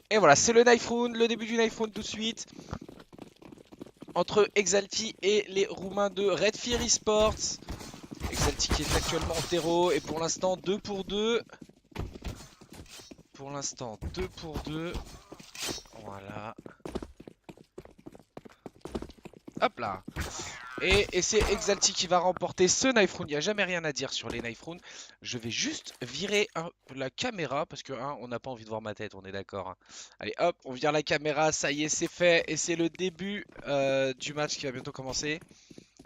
Et voilà, c'est le knife round, le début du knife round tout de suite. Entre Exalti et les Roumains de Red Fear Esports. Exalti qui est actuellement en terreau et pour l'instant 2 pour 2. Pour l'instant 2 pour 2. Voilà. Hop là. Et c'est Exalti qui va remporter ce knife round. Il n'y a jamais rien à dire sur les knife rounds. Je vais juste virer la caméra parce que on n'a pas envie de voir ma tête, on est d'accord. Allez hop, on vire la caméra, ça y est, c'est fait. Et c'est le début du match qui va bientôt commencer.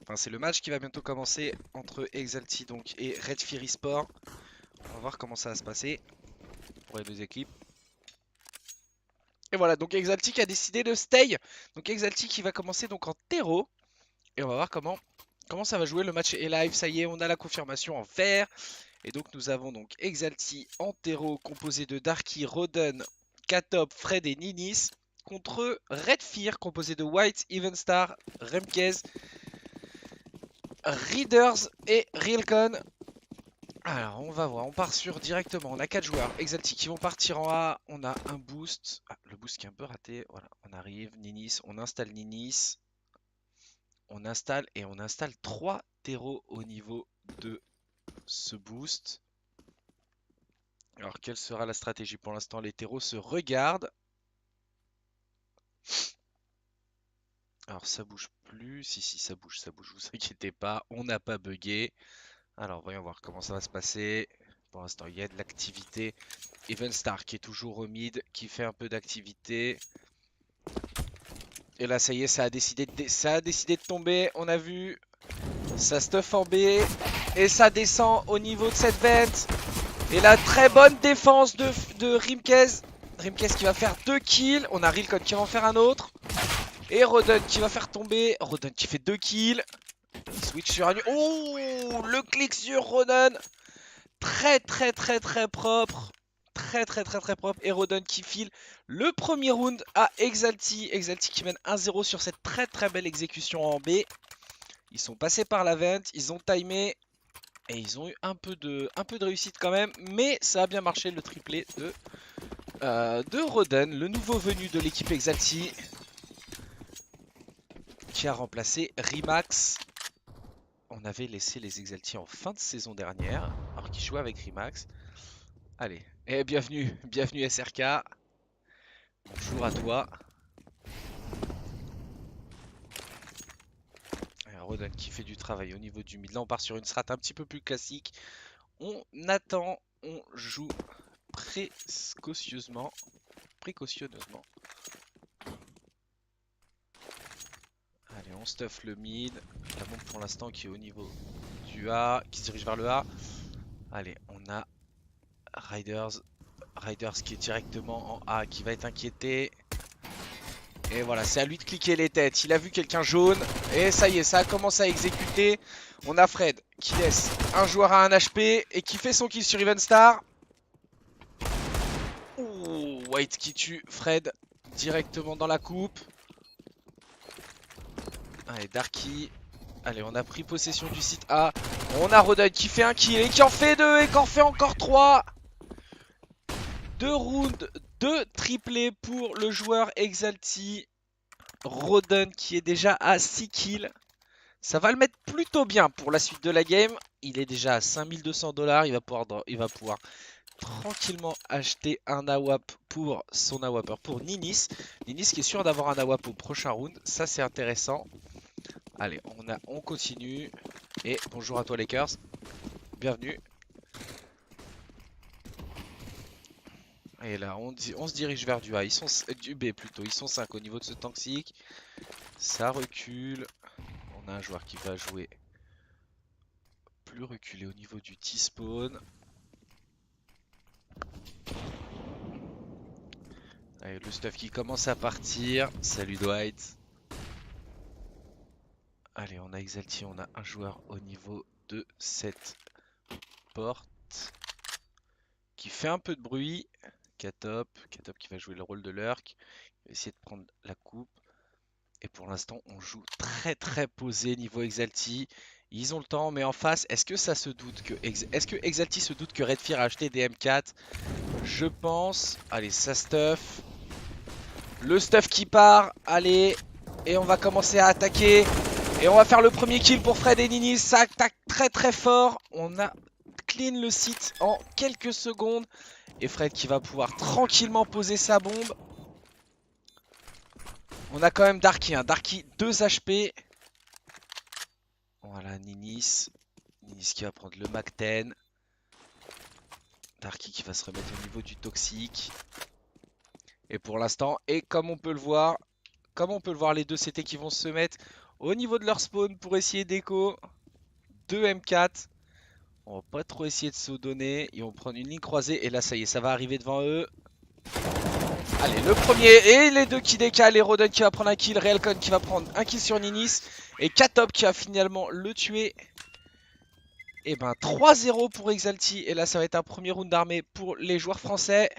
Enfin, c'est le match qui va bientôt commencer entre Exalti donc, et Red Fury Sport. On va voir comment ça va se passer pour les deux équipes. Et voilà, donc Exalti qui a décidé de stay. Donc Exalti qui va commencer donc en terreau. Et on va voir comment ça va jouer. Le match est live, ça y est, on a la confirmation en vert. Et donc nous avons donc Exalti en terreau composé de Darky, Roden, Katop, Fred et Ninis. Contre Red Fear composé de White, Evenstar, Remkez, Readers et Realcon. Alors on va voir, on part sur directement, on a 4 joueurs Exalti qui vont partir en A, on a un boost, le boost qui est un peu raté, voilà, on arrive, Ninis, on installe Ninis, on installe et on installe 3 terreaux au niveau de ce boost. Alors quelle sera la stratégie pour l'instant? Les terreaux se regardent. Alors ça bouge plus, si ça bouge, vous inquiétez pas, on n'a pas bugué. Alors voyons voir comment ça va se passer. Pour l'instant il y a de l'activité. Evenstar qui est toujours au mid, qui fait un peu d'activité. Et là ça y est, ça a décidé de tomber, on a vu. Ça stuff en B. Et ça descend au niveau de cette vente. Et la très bonne défense de Rimkez. Rimkez qui va faire 2 kills. On a Rilcon qui va en faire un autre. Et Roden qui va faire tomber. Roden qui fait 2 kills. Switch sur un... Oh, le clic sur Roden. Très très très très propre. Très très très très propre. Et Roden qui file le premier round à Exalti. Exalti qui mène 1-0 sur cette très très belle exécution en B. Ils sont passés par la vente. Ils ont timé. Et ils ont eu un peu de réussite quand même. Mais ça a bien marché le triplé de Roden. Le nouveau venu de l'équipe Exalti. Qui a remplacé Rimax. On avait laissé les Exalti en fin de saison dernière, alors qu'ils jouaient avec Rimax. Allez, et bienvenue, bienvenue SRK. Bonjour à toi. Roden qui fait du travail au niveau du mid. Là, on part sur une strat un petit peu plus classique. On attend, on joue précautionneusement. Précautionneusement. Allez, on stuff le mid. La bombe pour l'instant qui est au niveau du A, qui se dirige vers le A. Allez, on a Riders. Riders qui est directement en A, qui va être inquiété. Et voilà, c'est à lui de cliquer les têtes. Il a vu quelqu'un jaune. Et ça y est, ça a commencé à exécuter. On a Fred qui laisse un joueur à 1 HP et qui fait son kill sur Evenstar. Ouh, White qui tue Fred directement dans la coupe. Allez, Darky. Allez, on a pris possession du site A. On a Roden qui fait un kill et qui en fait 2 et qui en fait encore 3. 2 rounds, 2 triplés pour le joueur Exalti. Roden qui est déjà à 6 kills. Ça va le mettre plutôt bien pour la suite de la game. Il est déjà à 5200 $. Il va pouvoir tranquillement acheter un AWAP pour son AWAPer pour Ninis. Ninis qui est sûr d'avoir un AWAP au prochain round. Ça, c'est intéressant. Allez, on continue. Et bonjour à toi, Lakers. Bienvenue. Et là, on se dirige vers du A. Ils sont du B plutôt. Ils sont 5 au niveau de ce toxique. Ça recule. On a un joueur qui va jouer plus reculé au niveau du T-spawn. Allez, le stuff qui commence à partir. Salut Dwight. Allez, on a Exalti, on a un joueur au niveau de cette porte qui fait un peu de bruit. Katop qui va jouer le rôle de lurk. Il va essayer de prendre la coupe. Et pour l'instant, on joue très très posé niveau Exalti. Ils ont le temps, mais en face, est-ce que ça se doute que est-ce que Exalti se doute que Redfear a acheté des M4? Je pense. Allez, ça stuff. Le stuff qui part. Allez. Et on va commencer à attaquer. Et on va faire le premier kill pour Fred et Nini. Ça attaque très très fort. On a clean le site en quelques secondes. Et Fred qui va pouvoir tranquillement poser sa bombe. On a quand même Darky. Hein. Darky 2 HP. Voilà, Ninis. Ninis qui va prendre le Mac 10. Darky qui va se remettre au niveau du toxique. Et pour l'instant, et comme on peut le voir, les deux CT qui vont se mettre au niveau de leur spawn pour essayer d'écho. 2 M4. On va pas trop essayer de se donner. Ils vont prendre une ligne croisée. Et là, ça y est, ça va arriver devant eux. Allez, le premier. Et les deux qui décalent. Et Roden qui va prendre un kill. Realcon qui va prendre un kill sur Ninis. Et Katop qui va finalement le tuer. Et ben 3-0 pour Exalti. Et là, ça va être un premier round d'armée pour les joueurs français.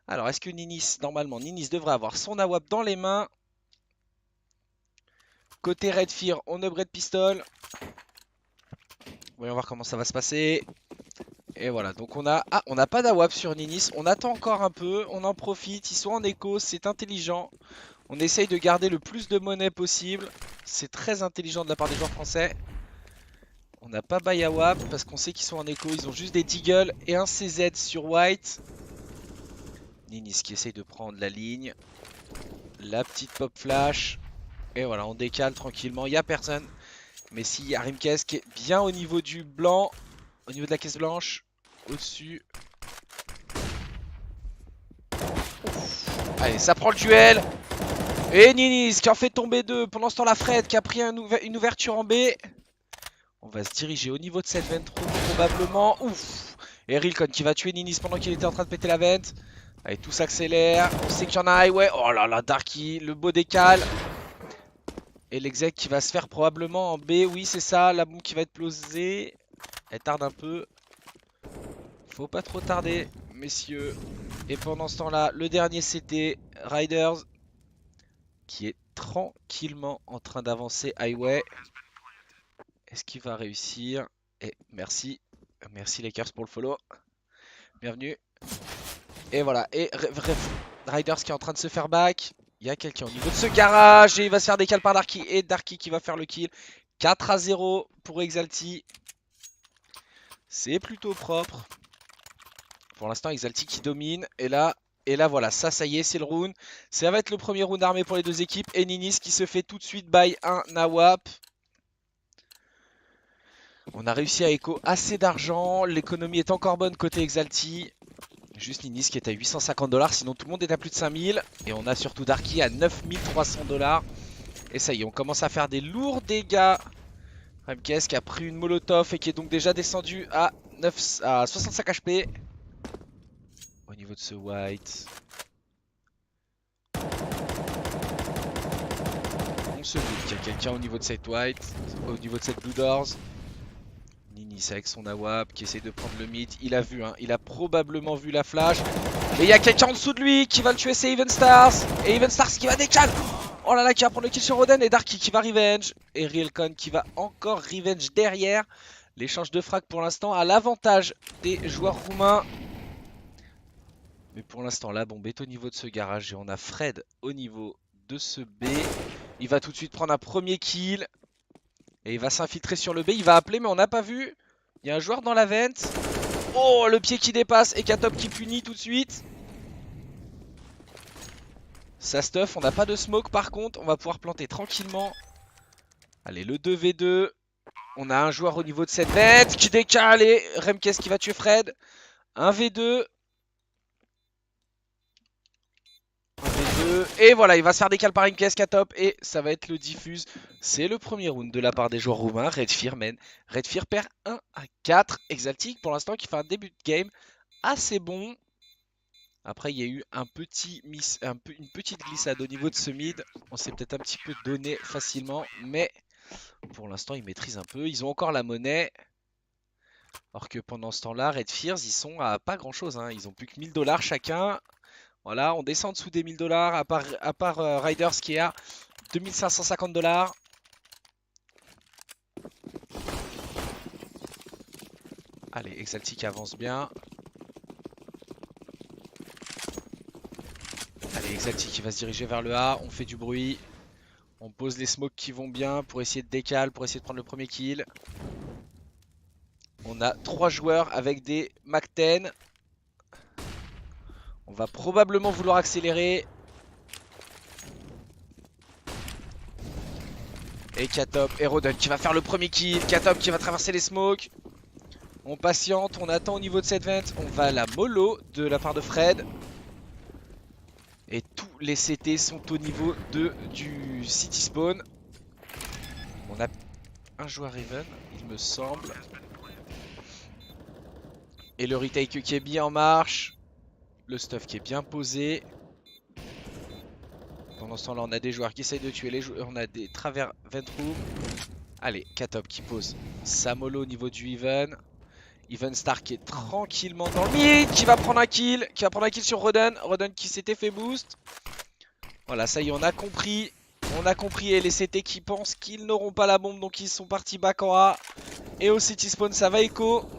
Alors, est-ce que Ninis, normalement, Ninis devrait avoir son AWP dans les mains. Côté Redfear, on upgrade pistol. Voyons voir comment ça va se passer. Et voilà, donc on n'a pas d'AWP sur Ninis. On attend encore un peu, on en profite. Ils sont en écho, c'est intelligent. On essaye de garder le plus de monnaie possible. C'est très intelligent de la part des joueurs français. On n'a pas buy AWP parce qu'on sait qu'ils sont en écho. Ils ont juste des Deagle et un CZ sur White. Ninis qui essaye de prendre la ligne. La petite pop flash. Et voilà, on décale tranquillement. Il n'y a personne. Mais si, il y a Rimkes qui est bien au niveau du blanc. Au niveau de la caisse blanche. Au-dessus. Allez, ça prend le duel. Et Ninis qui en fait tomber deux. Pendant ce temps, la Fred qui a pris une ouverture en B. On va se diriger au niveau de cette vente probablement. Ouf. Et Rilcon qui va tuer Ninis pendant qu'il était en train de péter la vente. Allez, tout s'accélère. On sait qu'il y en a un highway. Oh là là, Darky, le beau décale. Et l'exec qui va se faire probablement en B. Oui, c'est ça. La bombe qui va être posée. Elle tarde un peu. Faut pas trop tarder, messieurs. Et pendant ce temps-là, le dernier CT, Riders, qui est tranquillement en train d'avancer highway. Est-ce qu'il va réussir? Et merci. Merci Lakers pour le follow. Bienvenue. Et voilà. Et Riders qui est en train de se faire back. Il y a quelqu'un au niveau de ce garage. Et il va se faire décaler par Darky. Et Darky qui va faire le kill. 4-0 pour Exalti. C'est plutôt propre. Pour l'instant, Exalti qui domine. Et là voilà, ça y est, c'est le round. Ça va être le premier round armé pour les deux équipes. Et Ninis qui se fait tout de suite buy un AWP. On a réussi à écho assez d'argent. L'économie est encore bonne côté Exalti. Juste Ninis qui est à 850 $. Sinon, tout le monde est à plus de 5000. Et on a surtout Darky à 9300 $. Et ça y est, on commence à faire des lourds dégâts. Remkes qui a pris une molotov et qui est donc déjà descendu à 65 HP. Au niveau de ce white. On se doute qu'il y a quelqu'un au niveau de cette white. Au niveau de cette blue doors. Ninis avec son AWP qui essaie de prendre le mid. Il a vu, hein, il a probablement vu la flash. Et il y a quelqu'un en dessous de lui qui va le tuer, c'est Even Stars. Et Even Stars qui va décaler. Oh là là, qui va prendre le kill sur Roden. Et Darky qui va revenge. Et Realcon qui va encore revenge derrière. L'échange de frags pour l'instant à l'avantage des joueurs roumains. Mais pour l'instant, la bombe est au niveau de ce garage. Et on a Fred au niveau de ce B. Il va tout de suite prendre un premier kill. Et il va s'infiltrer sur le B. Il va appeler, mais on n'a pas vu. Il y a un joueur dans la vente. Oh, le pied qui dépasse. Et Katop qui punit tout de suite. Ça stuff. On n'a pas de smoke par contre. On va pouvoir planter tranquillement. Allez, le 2v2. On a un joueur au niveau de cette vente qui décale. Et Remkes qui va tuer Fred. 1v2. Et voilà, il va se faire décaler par une caisse Katop et ça va être le diffuse. C'est le premier round de la part des joueurs roumains. Redfear mène. Redfear perd 1-4. Exaltic pour l'instant qui fait un début de game assez bon. Après il y a eu une petite glissade au niveau de ce mid. On s'est peut-être un petit peu donné facilement. Mais pour l'instant ils maîtrisent un peu. Ils ont encore la monnaie. Alors que pendant ce temps-là, Redfears ils sont à pas grand chose. Hein. Ils ont plus que 1000 $ chacun. Voilà, on descend en dessous des 1000 $, à part Riders qui est à 2550 $. Allez, Exalti qui avance bien. Allez, Exalti qui va se diriger vers le A. On fait du bruit. On pose les smokes qui vont bien pour essayer de décaler, pour essayer de prendre le premier kill. On a 3 joueurs avec des Mac-10. On va probablement vouloir accélérer. Et Katop et Roden qui va faire le premier kill. Katop qui va traverser les smokes. On patiente, on attend au niveau de cette vente. On va à la mollo de la part de Fred. Et tous les CT sont au niveau du city spawn. On a un joueur Even, il me semble. Et le retake qui est bien en marche. Le stuff qui est bien posé. Pendant ce temps là on a des joueurs qui essayent de tuer les joueurs. On a des travers ventroom. Allez, Katop qui pose sa mollo au niveau du Even. Even Star qui est tranquillement dans le mid. Qui va prendre un kill. Qui va prendre un kill sur Roden. Roden qui s'était fait boost. Voilà, ça y est, on a compris. On a compris. Et les CT qui pensent qu'ils n'auront pas la bombe. Donc ils sont partis back en A. Et au city spawn ça va écho.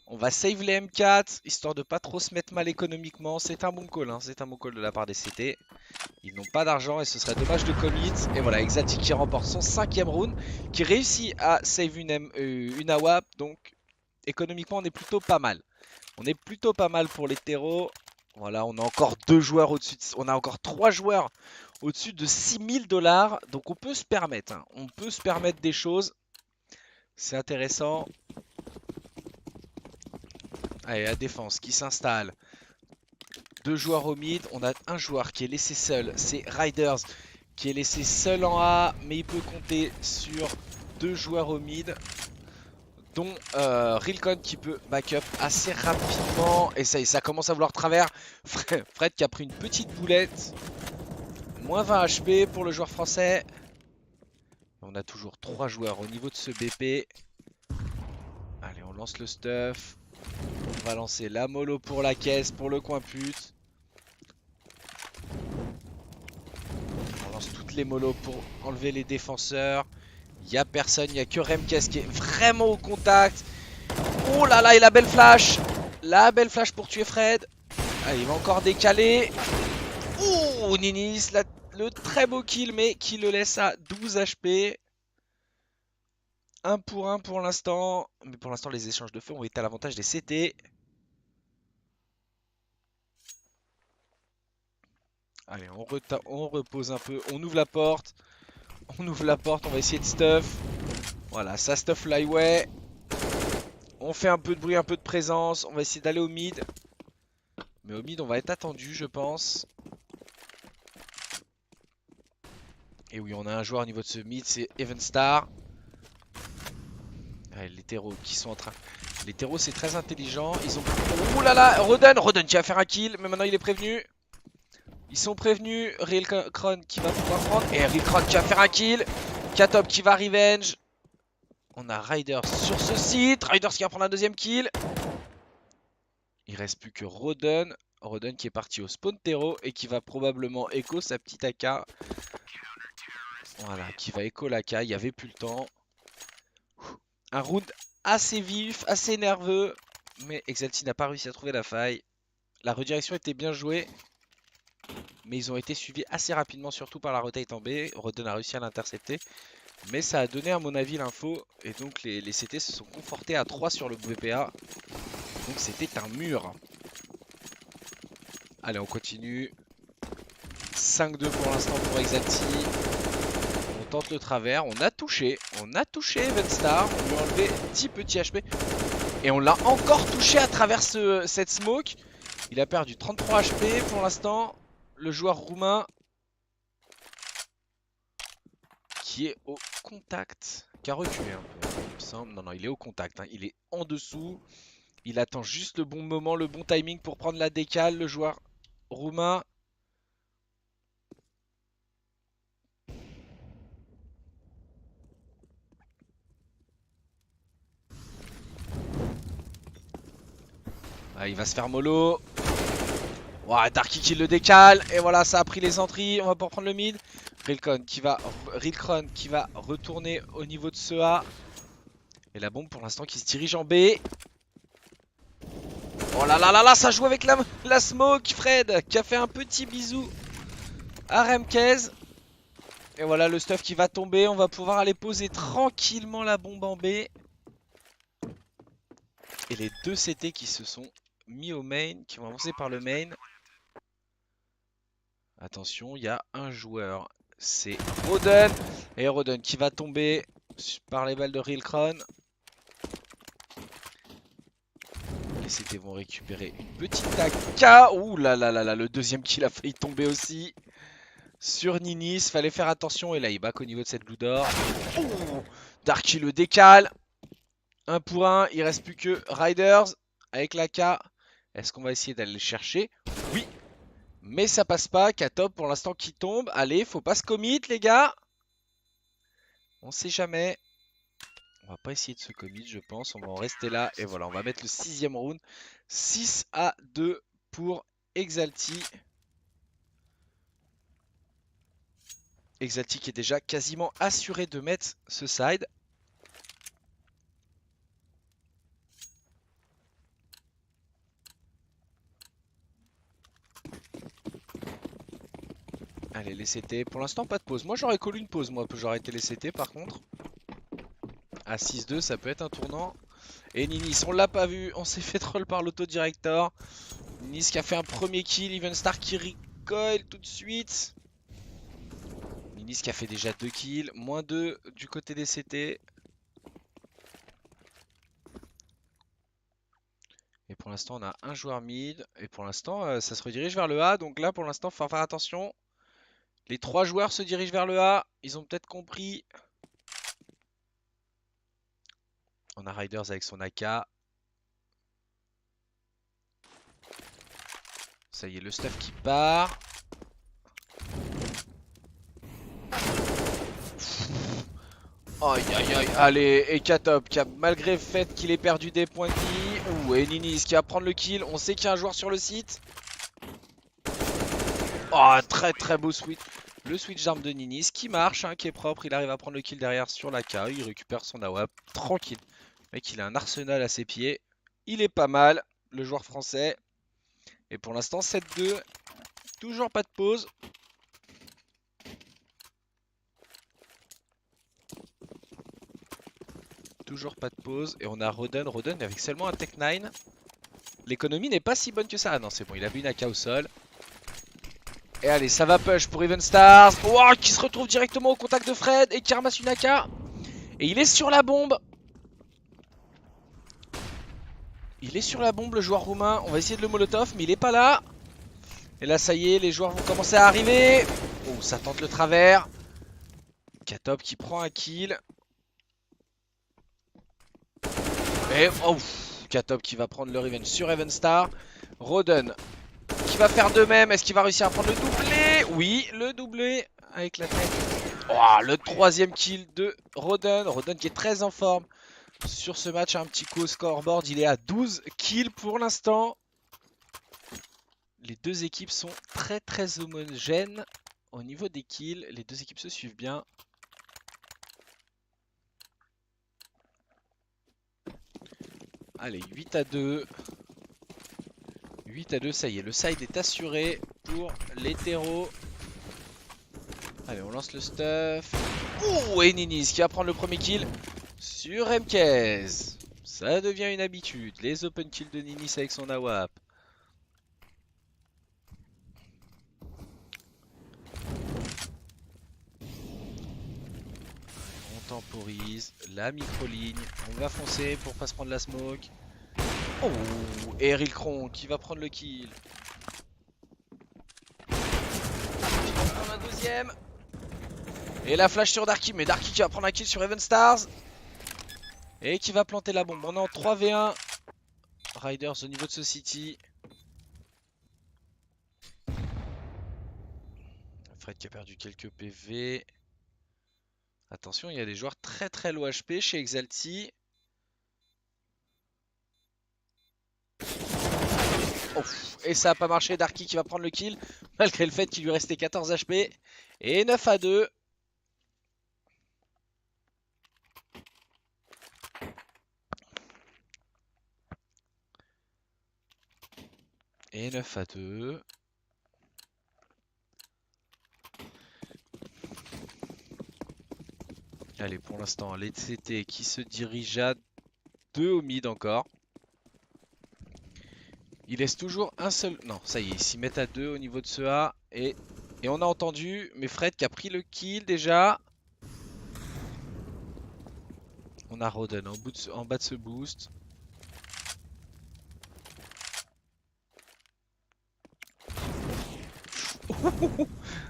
On va save les M4, histoire de pas trop se mettre mal économiquement. C'est un bon call, hein. C'est un bon call de la part des CT. Ils n'ont pas d'argent et ce serait dommage de commit. Et voilà, Exalti qui remporte son 5ème round, qui réussit à save une AWAP. Donc économiquement on est plutôt pas mal. On est plutôt pas mal pour les terreaux. Voilà, on a encore 2 joueurs au-dessus on a encore 3 joueurs au-dessus de 6000 $. Donc on peut se permettre, hein. On peut se permettre des choses. C'est intéressant. Allez, la défense qui s'installe. 2 joueurs au mid. On a un joueur qui est laissé seul. C'est Riders qui est laissé seul en A. Mais il peut compter sur 2 joueurs au mid. Dont Rilcon qui peut backup assez rapidement. Et ça commence à vouloir travers. Fred qui a pris une petite boulette. Moins 20 HP pour le joueur français. On a toujours 3 joueurs au niveau de ce BP. Allez, on lance le stuff. On va lancer la mollo pour la caisse, pour le coin pute. On lance toutes les mollos pour enlever les défenseurs. Il n'y a personne, il n'y a que Remkes qui est vraiment au contact. Oh là là, et la belle flash. La belle flash pour tuer Fred. Allez, il va encore décaler. Oh, Ninis, le très beau kill, mais qui le laisse à 12 HP. 1 pour 1 pour l'instant. Mais pour l'instant, les échanges de feu ont été à l'avantage des CT. Allez, on repose un peu. On ouvre la porte. On ouvre la porte. On va essayer de stuff. Voilà, ça stuff l'highway. On fait un peu de bruit, un peu de présence. On va essayer d'aller au mid. Mais au mid, on va être attendu, je pense. Et oui, on a un joueur au niveau de ce mid. C'est Evenstar. Allez, les terreaux qui sont en train... Les terreaux, c'est très intelligent. Ils ont... Ouh là là, Roden qui va faire un kill. Mais maintenant, il est prévenu. Ils sont prévenus. Rilcron qui va pouvoir prendre. Et Rilcron qui va faire un kill. Katop qui va revenge. On a Riders sur ce site. Riders qui va prendre un 2ème kill. Il reste plus que Roden. Roden qui est parti au spawn terreau. Et qui va probablement écho sa petite AK. Voilà, qui va écho l'AK. Il n'y avait plus le temps. Un round assez vif, assez nerveux. Mais Exalti n'a pas réussi à trouver la faille. La redirection était bien jouée. Mais ils ont été suivis assez rapidement, surtout par la rotate en B. Roden a réussi à l'intercepter. Mais ça a donné à mon avis l'info. Et donc les CT se sont confortés à 3 sur le BPA. Donc c'était un mur. Allez, on continue. 5-2 pour l'instant pour Exalti. On tente le travers. On a touché. On a touché Evenstar. On lui a enlevé 10 petits HP. Et on l'a encore touché à travers cette smoke. Il a perdu 33 HP pour l'instant. Le joueur roumain qui est au contact, qui a reculé un peu, il me semble. Non, non, il est au contact, hein. Il est en dessous. Il attend juste le bon moment, le bon timing pour prendre la décale, le joueur roumain. Ah, il va se faire mollo. Wow, Darky qui le décale. Et voilà, ça a pris les entrées. On va pouvoir prendre le mid. Rilcron qui va retourner au niveau de ce A. Et la bombe pour l'instant qui se dirige en B. Oh là là là là, ça joue avec la smoke, Fred, qui a fait un petit bisou à Remkez. Et voilà le stuff qui va tomber. On va pouvoir aller poser tranquillement la bombe en B. Et les deux CT qui se sont mis au main, qui vont avancer par le main. Attention, il y a un joueur. C'est Roden. Et Roden qui va tomber par les balles de Rilkron. Les CT vont récupérer une petite AK. Ouh là là là là, le deuxième kill a failli tomber aussi. Sur Ninis, fallait faire attention. Et là, il back au niveau de cette glue d'or. Darky le décale. 1 pour 1. Il reste plus que Riders avec l'AK. Est-ce qu'on va essayer d'aller le chercher? Oui. Mais ça passe pas. K-Top pour l'instant qui tombe. Allez, faut pas se commit, les gars. On sait jamais. On va pas essayer de se commit, je pense. On va en rester là. Et voilà, on va mettre le 6ème round. 6-2 pour Exalty. Exalty qui est déjà quasiment assuré de mettre ce side. Allez, les CT. Pour l'instant, pas de pause. Moi, j'aurais collé une pause. Moi, j'aurais été les CT par contre. À 6-2, ça peut être un tournant. Et Ninis, on l'a pas vu. On s'est fait troll par l'autodirector. Ninis qui a fait un premier kill. Evenstar qui recoil tout de suite. Ninis qui a fait déjà 2 kills. Moins 2 du côté des CT. Et pour l'instant, on a un joueur mid. Et pour l'instant, ça se redirige vers le A. Donc là, pour l'instant, il faut faire attention. Les 3 joueurs se dirigent vers le A. Ils ont peut-être compris. On a Riders avec son AK. Ça y est, le stuff qui part. Aïe aïe aïe, allez, et K-Top qui a, malgré le fait qu'il ait perdu des points de vie. Ouh, et Ninis qui va prendre le kill. On sait qu'il y a un joueur sur le site. Oh, très très beau switch. Le switch d'arme de Ninis qui marche, hein, qui est propre. Il arrive à prendre le kill derrière sur la K. Il récupère son AWP. Tranquille. Le mec, il a un arsenal à ses pieds. Il est pas mal, le joueur français. Et pour l'instant, 7-2. Toujours pas de pause. Toujours pas de pause. Et on a Roden. Roden avec seulement un Tech 9. L'économie n'est pas si bonne que ça. Ah non, c'est bon, il a vu une AK au sol. Et allez, ça va push pour Even Stars. Oh, qui se retrouve directement au contact de Fred et qui ramasse une AK. Et il est sur la bombe. Il est sur la bombe, le joueur roumain. On va essayer de le molotov, mais il est pas là. Et là, ça y est, les joueurs vont commencer à arriver. Oh, ça tente le travers. K-Top qui prend un kill. Et oh, K-Top qui va prendre le revenge sur Evenstar. Roden qui va faire de même. Est-ce qu'il va réussir à prendre le doublé? Oui, le doublé avec la tête. Oh, le 3ème kill de Roden. Roden qui est très en forme sur ce match. Un petit coup au scoreboard. Il est à 12 kills pour l'instant. Les deux équipes sont très très homogènes au niveau des kills. Les deux équipes se suivent bien. Allez, 8-2. 8-2, ça y est, le side est assuré pour l'hétéro. Allez, on lance le stuff. Ouh, et Ninis qui va prendre le premier kill sur Remkez. Ça devient une habitude. Les open kills de Ninis avec son AWP. On temporise la micro-ligne. On va foncer pour pas se prendre la smoke. Oh, et Rilkron qui va prendre le kill. Un deuxième. Et la flash sur Darky, mais Darky qui va prendre un kill sur Even Stars. Et qui va planter la bombe. On est en 3v1. Riders au niveau de ce city. Fred qui a perdu quelques PV. Attention, il y a des joueurs très très low HP chez Exalty. Oh, et ça n'a pas marché. Darky qui va prendre le kill. Malgré le fait qu'il lui restait 14 HP. Et 9-2. Et 9 à 2. Allez, pour l'instant, les CT qui se dirigent à 2 au mid encore. Il laisse toujours un seul... Non, ça y est, ils s'y mettent à 2 au niveau de ce A. Et on a entendu, mais Fred qui a pris le kill déjà. On a Roden en bas de ce boost.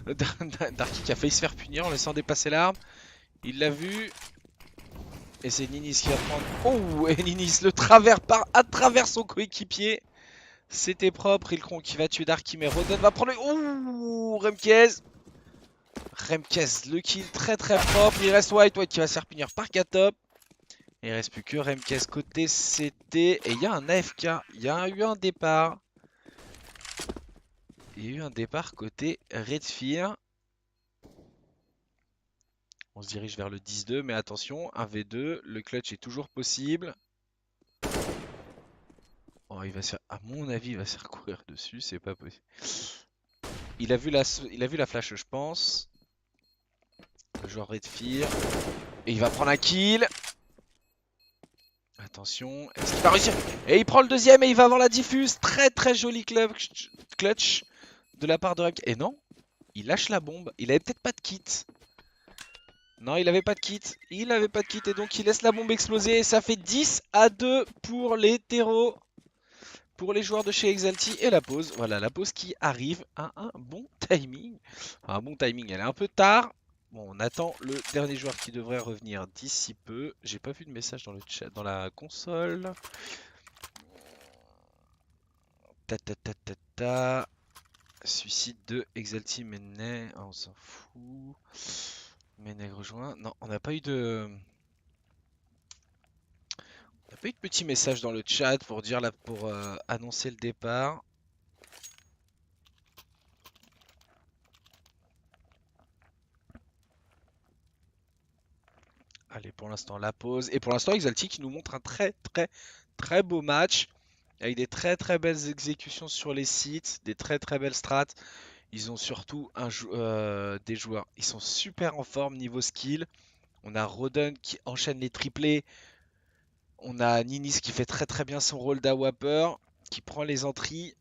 Darky qui a failli se faire punir en laissant dépasser l'arme. Il l'a vu. Et c'est Ninis qui va prendre... Oh, et Ninis le travers à travers son coéquipier. C'était propre. Ilkron qui va tuer Darky, mais Roden va prendre le... Oh, Remkez. Remkez, le kill très très propre. Il reste White qui va se faire punir par Katop. Il reste plus que Remkez côté CT. Et il y a un AFK. Il y a eu un départ. Il y a eu un départ côté Redfear. On se dirige vers le 10-2, mais attention, 1v2, le clutch est toujours possible. Oh, il va se faire, à mon avis, il va se faire courir dessus, c'est pas possible. Il a vu la flash, je pense. Le joueur Redfear. Et il va prendre un kill. Attention, est-ce qu'il va réussir? Et il prend le deuxième et il va avoir la diffuse. Très très joli clutch de la part de Remkez. Et non, il lâche la bombe. Il avait peut-être pas de kit. Non, il avait pas de kit. Il avait pas de kit et donc il laisse la bombe exploser. Et ça fait 10 à 2 pour les terreaux. Pour les joueurs de chez Exalty. Et la pause. Voilà, la pause qui arrive à un bon timing. Un bon timing, elle est un peu tard. Bon, on attend le dernier joueur qui devrait revenir d'ici peu. J'ai pas vu de message dans le chat, dans la console. Ta ta ta ta ta. Suicide de Exalty Mene. Ah, on s'en fout. Mene rejoint. Non, on n'a pas eu de... On n'a pas eu de petit message dans le chat pour dire là, pour annoncer le départ. Allez, pour l'instant, la pause. Et pour l'instant, Exalty qui nous montre un très beau match. Avec des très belles exécutions sur les sites. Des très belles strats. Ils ont surtout des joueurs. Ils sont super en forme niveau skill. On a Roden qui enchaîne les triplés. On a Ninis qui fait très bien son rôle d'Awapper. Qui prend les entrées.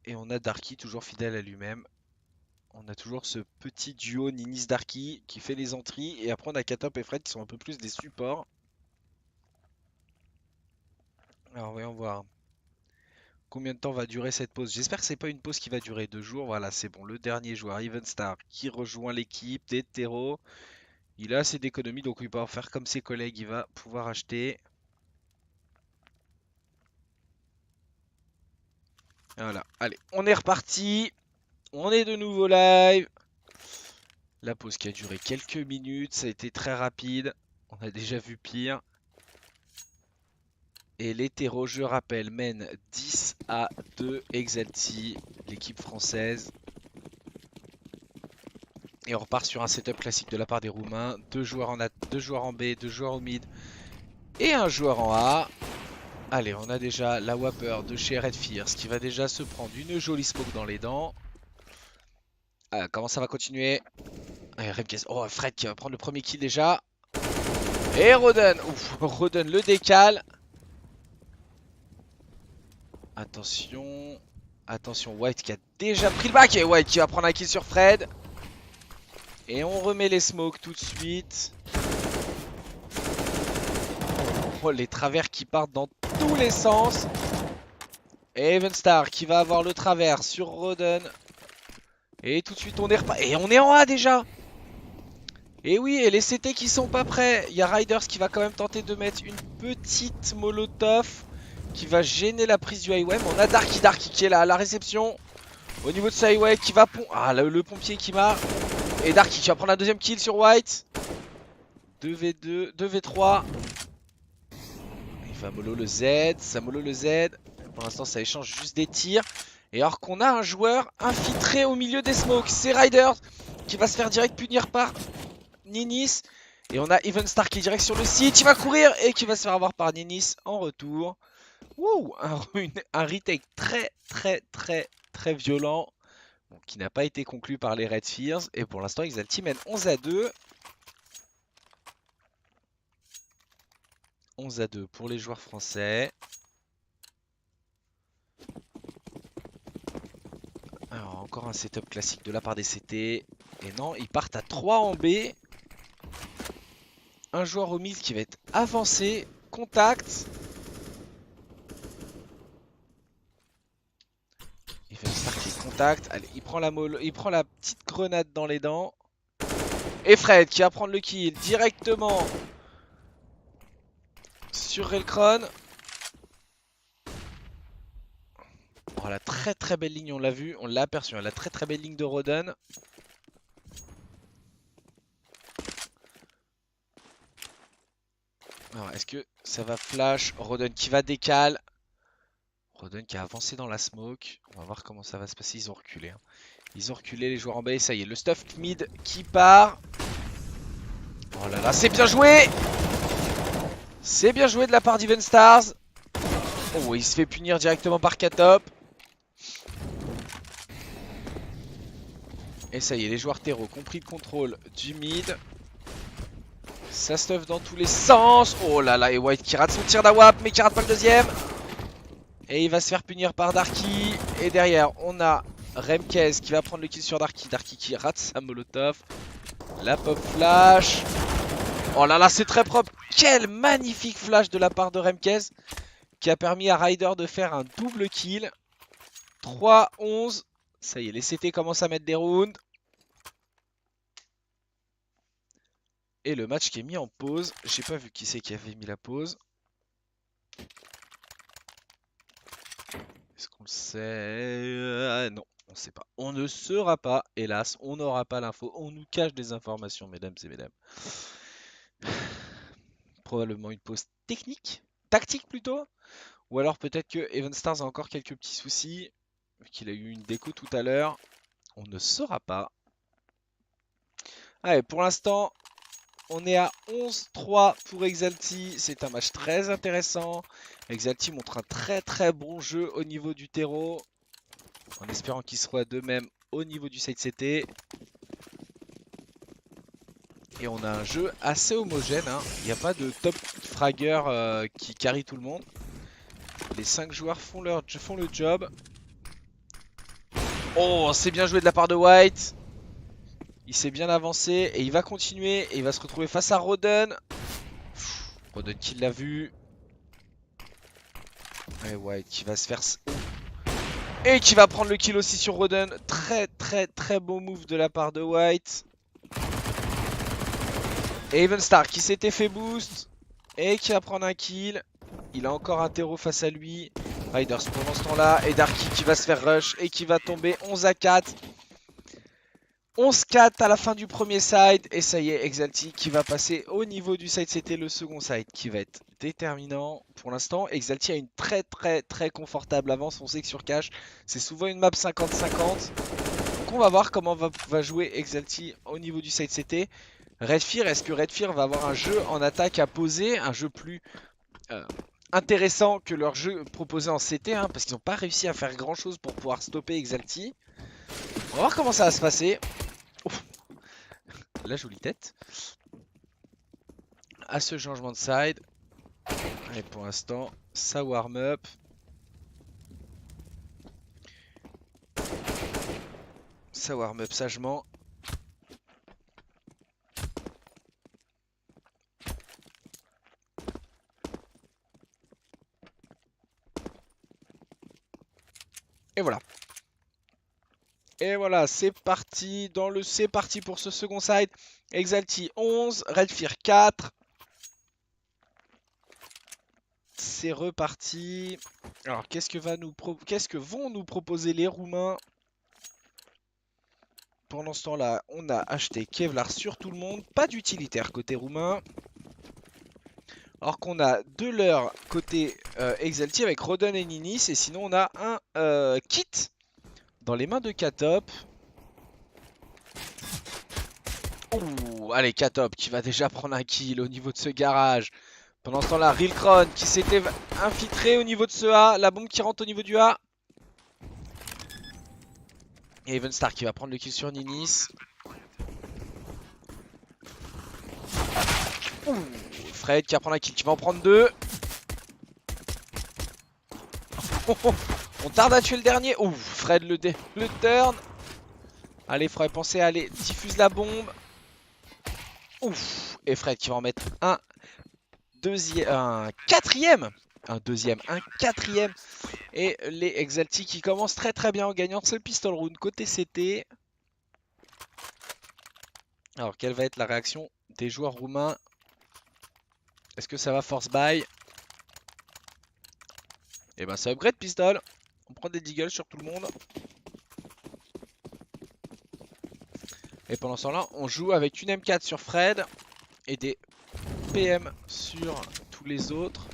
Et on a Darky toujours fidèle à lui-même. On a toujours ce petit duo Ninis-Darky qui fait les entrées. Et après on a Katop et Fred qui sont un peu plus des supports. Alors voyons voir. Combien de temps va durer cette pause? J'espère que c'est pas une pause qui va durer 2 jours. Voilà, c'est bon. Le dernier joueur, Evenstar, qui rejoint l'équipe des terreaux. Il a assez d'économies, donc il va faire comme ses collègues. Il va pouvoir acheter. Voilà, allez, on est reparti. On est de nouveau live. La pause qui a duré quelques minutes, ça a été très rapide. On a déjà vu pire. Et les terreaux, je rappelle, mènent 10 à 2 Exalty, l'équipe française. Et on repart sur un setup classique de la part des Roumains. 2 joueurs en B, 2 joueurs au mid et un joueur en A. Allez, on a déjà la Whopper de chez Redfear, qui va déjà se prendre une jolie smoke dans les dents. Comment ça va continuer? Remkez. Oh, Fred qui va prendre le premier kill déjà. Et Roden. Ouf, Roden le décale. Attention. Attention, White qui a déjà pris le back. Et White qui va prendre un kill sur Fred. Et on remet les smokes tout de suite. Oh, les travers qui partent dans tous les sens. Et Evenstar qui va avoir le travers sur Roden. Et tout de suite on est reparti. Et on est en A déjà. Et oui, et les CT qui sont pas prêts. Il y a Riders qui va quand même tenter de mettre une petite molotov qui va gêner la prise du highway. Mais on a Darky qui est là à la réception. Au niveau de ce highway qui va... Ah, le pompier qui marche. Et Darky qui va prendre la deuxième kill sur White. 2v2, 2v3. Il va mollo le Z, ça mollo le Z. Pour l'instant ça échange juste des tirs. Et alors qu'on a un joueur infiltré au milieu des smokes. C'est Riders qui va se faire direct punir par Ninis. Et on a Evenstar qui est direct sur le site. Il va courir et qui va se faire avoir par Ninis en retour. Wouh, un retake très violent. Bon, qui n'a pas été conclu par les Red Fears. Et pour l'instant, Exalti mène 11-2. 11-2 pour les joueurs français. Alors, encore un setup classique de la part des CT. Et non, ils partent à 3 en B. Un joueur au mid qui va être avancé. Contact. Il fait un start contact. Allez, il prend la petite grenade dans les dents. Et Fred qui va prendre le kill directement sur Relkron. Oh, la très belle ligne, on l'a vu, on l'a aperçu. La très belle ligne de Roden. Alors, est-ce que ça va flash? Roden qui va décale. Roden qui a avancé dans la smoke. On va voir comment ça va se passer. Ils ont reculé. Hein. Ils ont reculé les joueurs en bas et ça y est. Le stuff mid qui part. Oh là là, c'est bien joué! C'est bien joué de la part d'Even Stars. Oh, il se fait punir directement par Katop. Et ça y est, les joueurs terreau ont pris le contrôle du mid. Ça stuff dans tous les sens. Oh là là, et White qui rate son tir d'AWAP, mais qui rate pas le deuxième. Et il va se faire punir par Darky. Et derrière, on a Remkez qui va prendre le kill sur Darky. Darky qui rate sa molotov. La pop flash. Oh là là, c'est très propre. Quel magnifique flash de la part de Remkez, qui a permis à Ryder de faire un double kill. 3-11. Ça y est, les CT commencent à mettre des rounds. Et le match qui est mis en pause. J'ai pas vu qui c'est qui avait mis la pause. Est-ce qu'on le sait? Non, on sait pas. On ne saura pas, hélas. On n'aura pas l'info. On nous cache des informations, mesdames et mesdames. Probablement une pause technique. Tactique plutôt. Ou alors peut-être que Even Stars a encore quelques petits soucis. Vu qu'il a eu une déco tout à l'heure. On ne saura pas. Allez, pour l'instant, on est à 11-3 pour Exalti. C'est un match très intéressant. Exalti montre un très bon jeu au niveau du terreau. En espérant qu'il soit de même au niveau du side CT. Et on a un jeu assez homogène. Hein. Il n'y a pas de top fragger qui carry tout le monde. Les 5 joueurs font le job. Oh, c'est bien joué de la part de White. Il s'est bien avancé et il va continuer. Et il va se retrouver face à Roden. Roden qui l'a vu. Et White qui va se faire... Et qui va prendre le kill aussi sur Roden. Très beau move de la part de White. Et Even Star qui s'était fait boost. Et qui va prendre un kill. Il a encore un terreau face à lui. Riders pendant ce temps-là. Et Darky qui va se faire rush. Et qui va tomber 11-4. 11-4 à la fin du premier side. Et ça y est, Exalti qui va passer au niveau du side. C'était le second side qui va être déterminant pour l'instant. Exalti a une très confortable avance. On sait que sur cache, c'est souvent une map 50-50. Donc on va voir comment va jouer Exalti au niveau du side CT. Redfear, est-ce que Redfear va avoir un jeu en attaque à poser, un jeu plus intéressant que leur jeu proposé en CT, hein, parce qu'ils n'ont pas réussi à faire grand chose pour pouvoir stopper Exalti. On va voir comment ça va se passer. Ouf. La jolie tête. À ce changement de side. Et pour l'instant, ça warm up. Ça warm up sagement. Et voilà. Et voilà, c'est parti. C'est parti pour ce second side. Exalti 11, Redfear 4. C'est reparti. Alors, qu'est-ce que vont nous proposer les Roumains? Pendant ce temps-là, on a acheté Kevlar sur tout le monde. Pas d'utilitaire côté roumain. Alors qu'on a de leur côté Exalti avec Roden et Ninis. Et sinon, on a un kit dans les mains de Katop. Ouh, allez, Katop qui va déjà prendre un kill au niveau de ce garage. Pendant ce temps-là, Rilkron qui s'était infiltré au niveau de ce A. La bombe qui rentre au niveau du A. Et Evenstar qui va prendre le kill sur Ninis. Ouh, Fred qui va prendre la kill, qui va en prendre deux. On tarde à tuer le dernier. Ouh, Fred le turn. Allez, faudrait penser à aller diffuse la bombe. Ouf. Et Fred qui va en mettre un deuxième, un quatrième. Un deuxième, un quatrième. Et les Exalti qui commencent très très bien en gagnant ce pistol round côté CT. Alors, quelle va être la réaction des joueurs roumains? Est-ce que ça va force buy? Et ben, ça upgrade pistol. On prend des deagles sur tout le monde. Et pendant ce temps-là, on joue avec une M4 sur Fred et des PM sur tous les autres.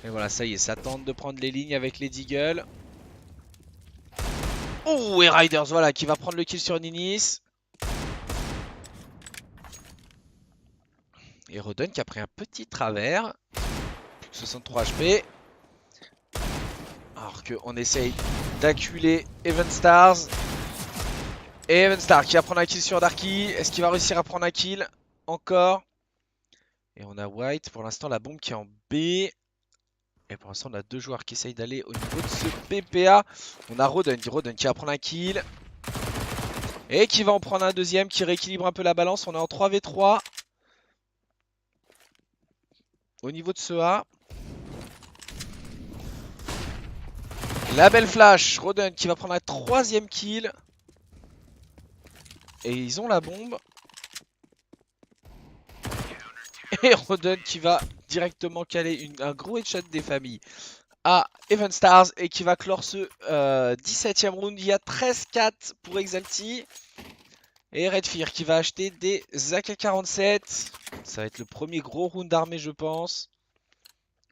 Et voilà, ça y est, ça tente de prendre les lignes avec les deagles. Oh, et Riders, voilà, qui va prendre le kill sur Ninis. Et Rodon qui a pris un petit travers. 63 HP. Alors qu'on essaye d'acculer Evenstars. Et Evenstar qui va prendre un kill sur Darky. Est-ce qu'il va réussir à prendre un kill? Encore. Et on a White. Pour l'instant, la bombe qui est en B. Et pour l'instant, on a deux joueurs qui essayent d'aller au niveau de ce PPA. On a Rodon qui va prendre un kill. Et qui va en prendre un deuxième, qui rééquilibre un peu la balance. On est en 3v3. Au niveau de ce A. La belle flash. Rodon qui va prendre un troisième kill. Et ils ont la bombe. Et Rodon qui va directement caler un gros headshot des familles à Evenstars et qui va clore ce 17ème round. Il y a 13-4 pour Exalti. Et Redfear qui va acheter des AK-47. Ça va être le premier gros round d'armée, je pense.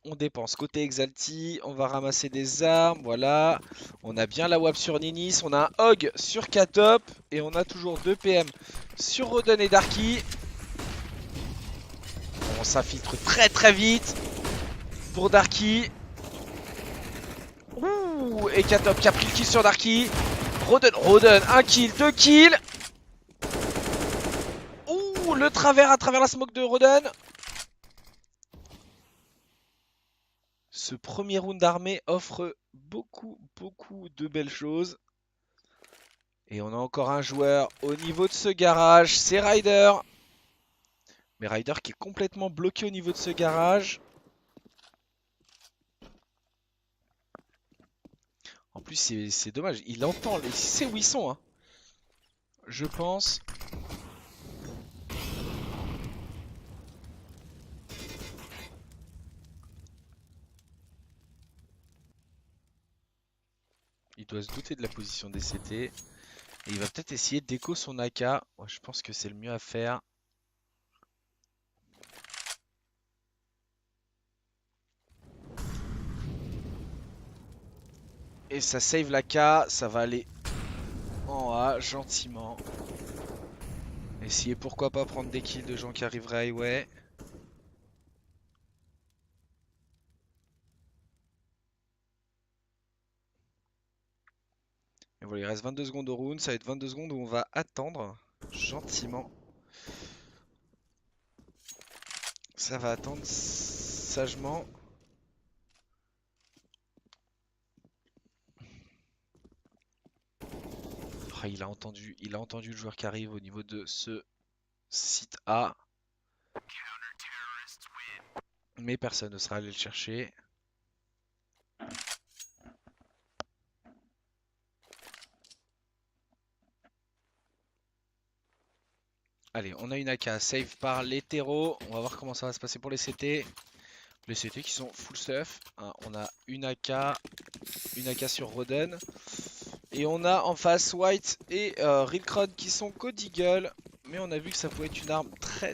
On dépense côté Exalti. On va ramasser des armes. Voilà. On a bien la WAP sur Ninis. On a un Hog sur Katop. Et on a toujours 2 PM sur Rodon et Darky. On s'infiltre très très vite pour Darky. Ouh, et Katop qui a pris le kill sur Darky. Rodon, un kill, 2 kills. Ouh, le travers à travers la smoke de Rodon. Ce premier round d'armée offre beaucoup de belles choses. Et on a encore un joueur au niveau de ce garage, c'est Ryder. Mais Ryder qui est complètement bloqué au niveau de ce garage. En plus, c'est dommage. Il entend. Il sait où ils sont. Hein. Je pense. Il doit se douter de la position des CT. Et il va peut-être essayer d'écho son AK. Ouais, je pense que c'est le mieux à faire. Et ça save l'AK. Ça va aller en A gentiment. Essayer pourquoi pas prendre des kills de gens qui arriveraient à highway. Et voilà, il reste 22 secondes au round. Ça va être 22 secondes où on va attendre gentiment. Ça va attendre sagement. Oh, il a entendu le joueur qui arrive au niveau de ce site A. Mais personne ne sera allé le chercher. Allez, on a une AK save par l'hétéro. On va voir comment ça va se passer pour les CT. Les CT qui sont full stuff. Hein, on a une AK sur Rodon. Et on a en face White et Rilkron qui sont co-deagle. Mais on a vu que ça pouvait être une arme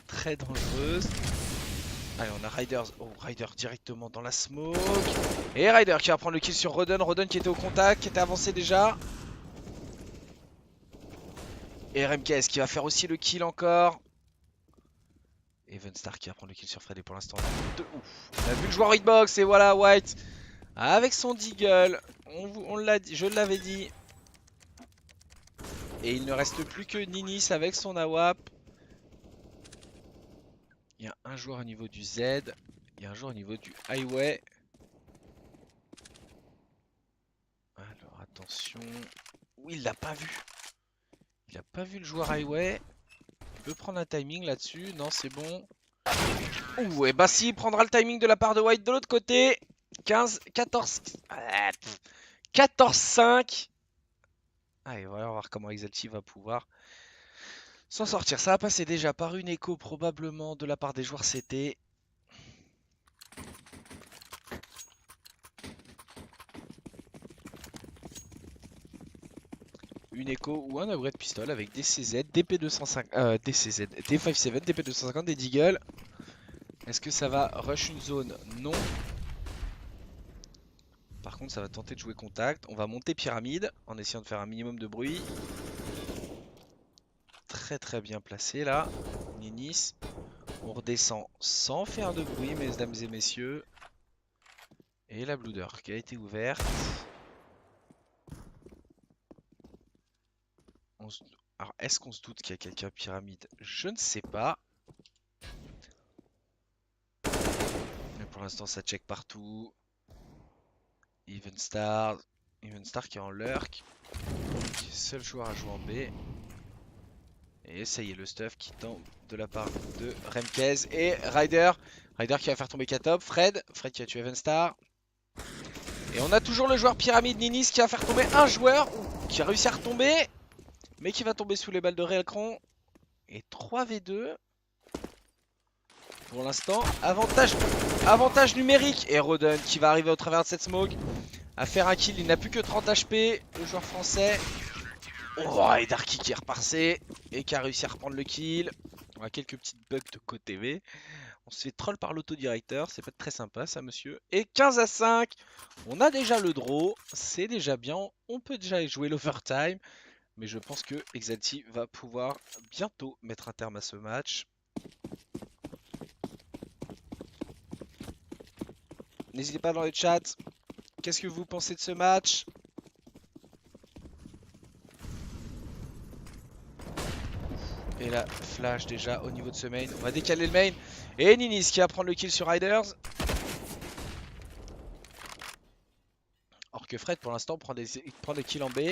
très dangereuse. Allez, on a Riders. Oh, Ryder directement dans la smoke. Et Ryder qui va prendre le kill sur Rodon. Rodon qui était au contact, qui était avancé déjà. Et RMKS qui va faire aussi le kill encore. Evenstar qui va prendre le kill sur Fred et pour l'instant on a vu le joueur hitbox et voilà White avec son deagle. On l'a dit, je l'avais dit. Et il ne reste plus que Ninis avec son AWP. Il y a un joueur au niveau du Z. Il y a un joueur au niveau du highway. Alors attention. Oui, il l'a pas vu. Il a pas vu le joueur highway. Il peut prendre un timing là-dessus. Non, c'est bon. Ouh, et bah si, il prendra le timing de la part de White de l'autre côté. 15, 14, 14-5. Allez, on va voir comment Exalti va pouvoir s'en sortir. Ça va passer déjà par une écho probablement de la part des joueurs CT. Une écho ou un upgrade pistol avec des CZ, DP250, DCZ, D57, DP250, des Deagle. Est-ce que ça va rush une zone? Non. Par contre, ça va tenter de jouer contact. On va monter pyramide en essayant de faire un minimum de bruit. Très très bien placé là. Ninis. On redescend sans faire de bruit, mesdames et messieurs. Et la Blue Door qui a été ouverte. Alors, est-ce qu'on se doute qu'il y a quelqu'un pyramide? Je ne sais pas. Mais pour l'instant, ça check partout. Evenstar qui est en lurk. Qui est seul joueur à jouer en B. Et ça y est, le stuff qui tombe de la part de Remkez et Ryder. Ryder qui va faire tomber Katop. Fred qui a tué Evenstar. Et on a toujours le joueur pyramide Ninis qui va faire tomber un joueur. Qui a réussi à retomber. Mais qui va tomber sous les balles de Réalcron. Et 3v2. Pour l'instant, avantage numérique. Et Roden qui va arriver au travers de cette smoke à faire un kill. Il n'a plus que 30 HP, le joueur français. Oh, et Darky qui est repassé et qui a réussi à reprendre le kill. On a quelques petites bugs de côté V. On se fait troll par l'autodirecteur, c'est pas très sympa ça monsieur. Et 15-5, on a déjà le draw, c'est déjà bien. On peut déjà jouer l'overtime. Mais je pense que Exalti va pouvoir bientôt mettre un terme à ce match. N'hésitez pas dans le chat. Qu'est-ce que vous pensez de ce match? Et la flash déjà au niveau de ce main. On va décaler le main. Et Ninis qui va prendre le kill sur Riders. Or que Fred pour l'instant prend des kills en B.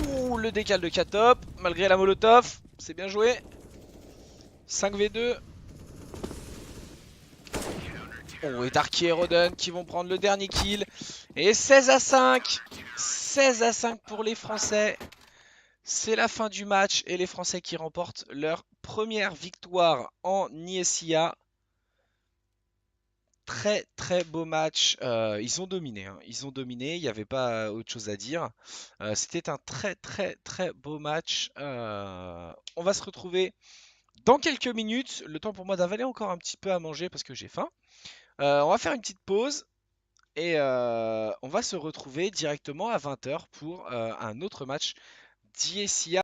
Ouh, le décal de Katop. Malgré la molotov. C'est bien joué. 5v2. Oh, et Darky et Roden qui vont prendre le dernier kill. Et 16-5. 16-5 pour les Français. C'est la fin du match et les Français qui remportent leur première victoire en ISIA. Très très beau match. Ils ont dominé, hein. Ils ont dominé, il n'y avait pas autre chose à dire. C'était un très très très beau match. On va se retrouver dans quelques minutes. Le temps pour moi d'avaler encore un petit peu à manger parce que j'ai faim. On va faire une petite pause. Et on va se retrouver directement à 20 h pour un autre match d'ISIA.